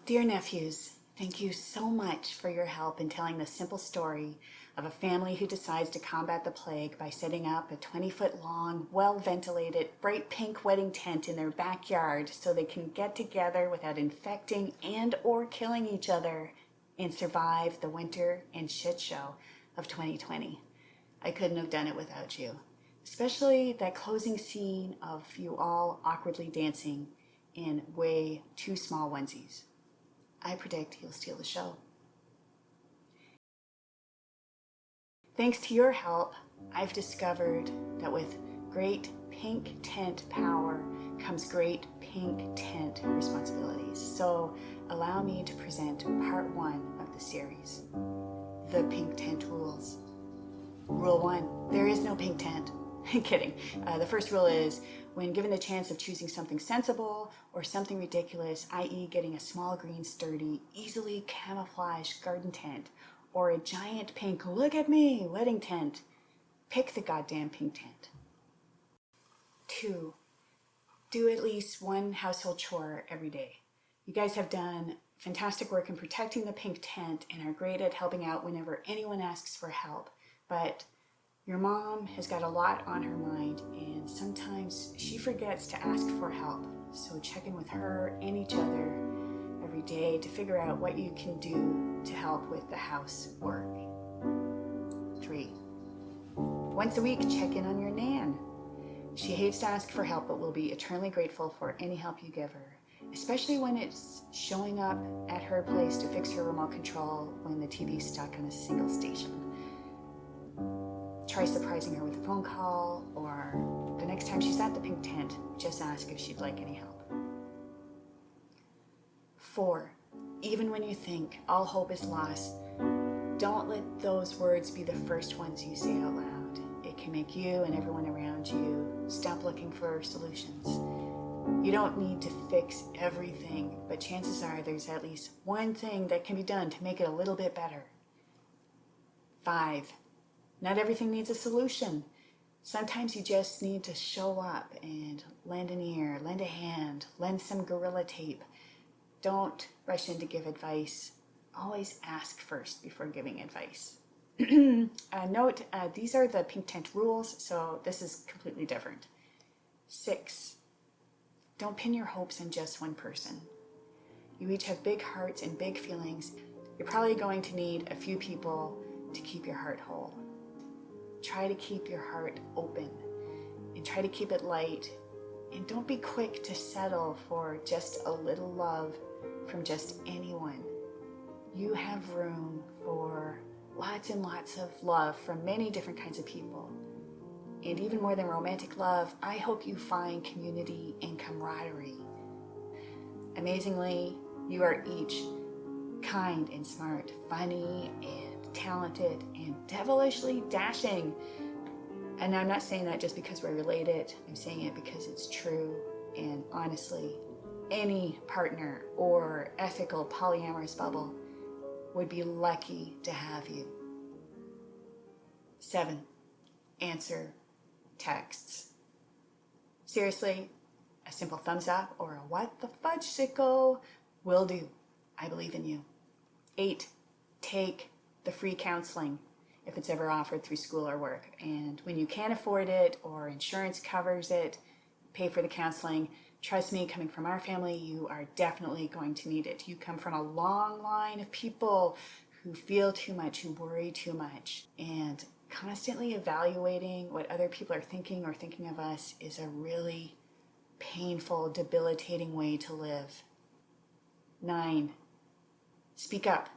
Dear nephews, thank you so much for your help in telling the simple story of a family who decides to combat the plague by setting up a 20-foot long, well-ventilated, bright pink wedding tent in their backyard so they can get together without infecting and or killing each other and survive the winter and shit show of 2020. I couldn't have done it without you, especially that closing scene of you all awkwardly dancing in way too small onesies. I predict he'll steal the show. Thanks to your help, I've discovered that with great pink tent power comes great pink tent responsibilities. So allow me to present part 1 of the series, the pink tent rules. Rule 1, there is no pink tent. Kidding. The first rule is, when given the chance of choosing something sensible or something ridiculous, i.e. getting a small green sturdy, easily camouflaged garden tent or a giant pink look at me wedding tent, pick the goddamn pink tent. 2, do at least one household chore every day. You guys have done fantastic work in protecting the pink tent and are great at helping out whenever anyone asks for help, but your mom has got a lot on her mind and sometimes she forgets to ask for help. So check in with her and each other every day to figure out what you can do to help with the housework. 3, once a week, check in on your Nan. She hates to ask for help, but will be eternally grateful for any help you give her, especially when it's showing up at her place to fix her remote control when the TV's stuck on a single station. Try surprising her with a phone call, or the next time she's at the pink tent, just ask if she'd like any help. 4, even when you think all hope is lost, don't let those words be the first ones you say out loud. It can make you and everyone around you stop looking for solutions. You don't need to fix everything, but chances are there's at least one thing that can be done to make it a little bit better. 5, not everything needs a solution. Sometimes you just need to show up and lend an ear, lend a hand, lend some Gorilla Tape. Don't rush in to give advice. Always ask first before giving advice. Note, these are the pink tent rules, so this is completely different. 6, don't pin your hopes on just one person. You each have big hearts and big feelings. You're probably going to need a few people to keep your heart whole. Try to keep your heart open and try to keep it light, and don't be quick to settle for just a little love from just anyone. You have room for lots and lots of love from many different kinds of people. And even more than romantic love, I hope you find community and camaraderie. Amazingly, you are each kind and smart, funny and talented and devilishly dashing. And I'm not saying that just because we're related. I'm saying it because it's true. And honestly, any partner or ethical polyamorous bubble would be lucky to have you. 7, answer texts. Seriously, a simple thumbs up or a what the fudge sicko will do. I believe in you. 8, take the free counseling if it's ever offered through school or work. And when you can't afford it or insurance covers it, pay for the counseling. Trust me, coming from our family, you are definitely going to need it. You come from a long line of people who feel too much, who worry too much. And constantly evaluating what other people are thinking or thinking of us is a really painful, debilitating way to live. 9, speak up.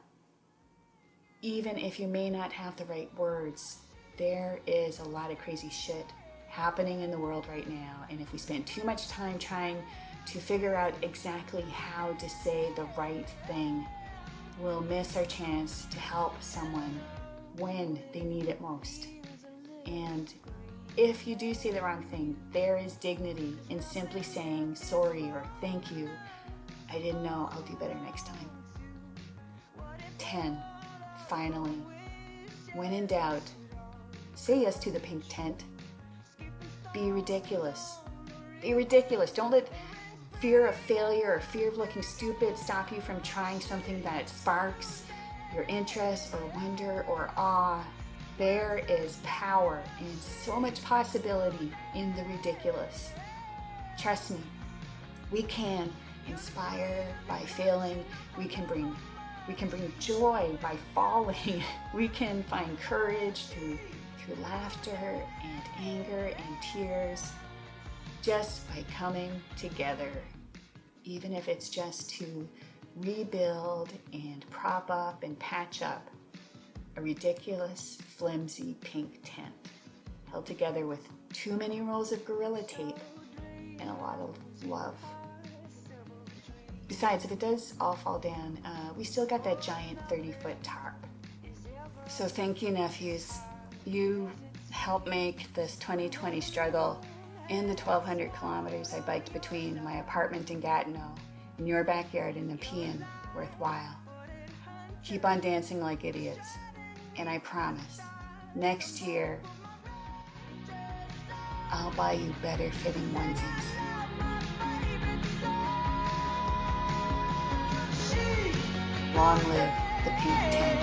Even if you may not have the right words, there is a lot of crazy shit happening in the world right now. And if we spend too much time trying to figure out exactly how to say the right thing, we'll miss our chance to help someone when they need it most. And if you do say the wrong thing, there is dignity in simply saying sorry or thank you. I didn't know, I'll do better next time. 10, finally, when in doubt, say yes to the pink tent. Be ridiculous. Be ridiculous. Don't let fear of failure or fear of looking stupid stop you from trying something that sparks your interest or wonder or awe. There is power and so much possibility in the ridiculous. Trust me, we can inspire by failing. We can bring joy by falling. We can find courage through laughter and anger and tears, just by coming together, even if it's just to rebuild and prop up and patch up a ridiculous, flimsy pink tent held together with too many rolls of Gorilla Tape and a lot of love. Besides, if it does all fall down, we still got that giant 30-foot tarp. So thank you, nephews. You helped make this 2020 struggle and the 1,200 kilometers I biked between my apartment in Gatineau and your backyard in Nepean worthwhile. Keep on dancing like idiots. And I promise, next year, I'll buy you better fitting onesies. Long live the pink tent.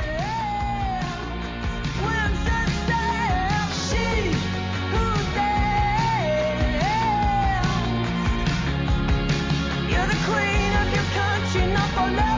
You're the queen of your country, not for love.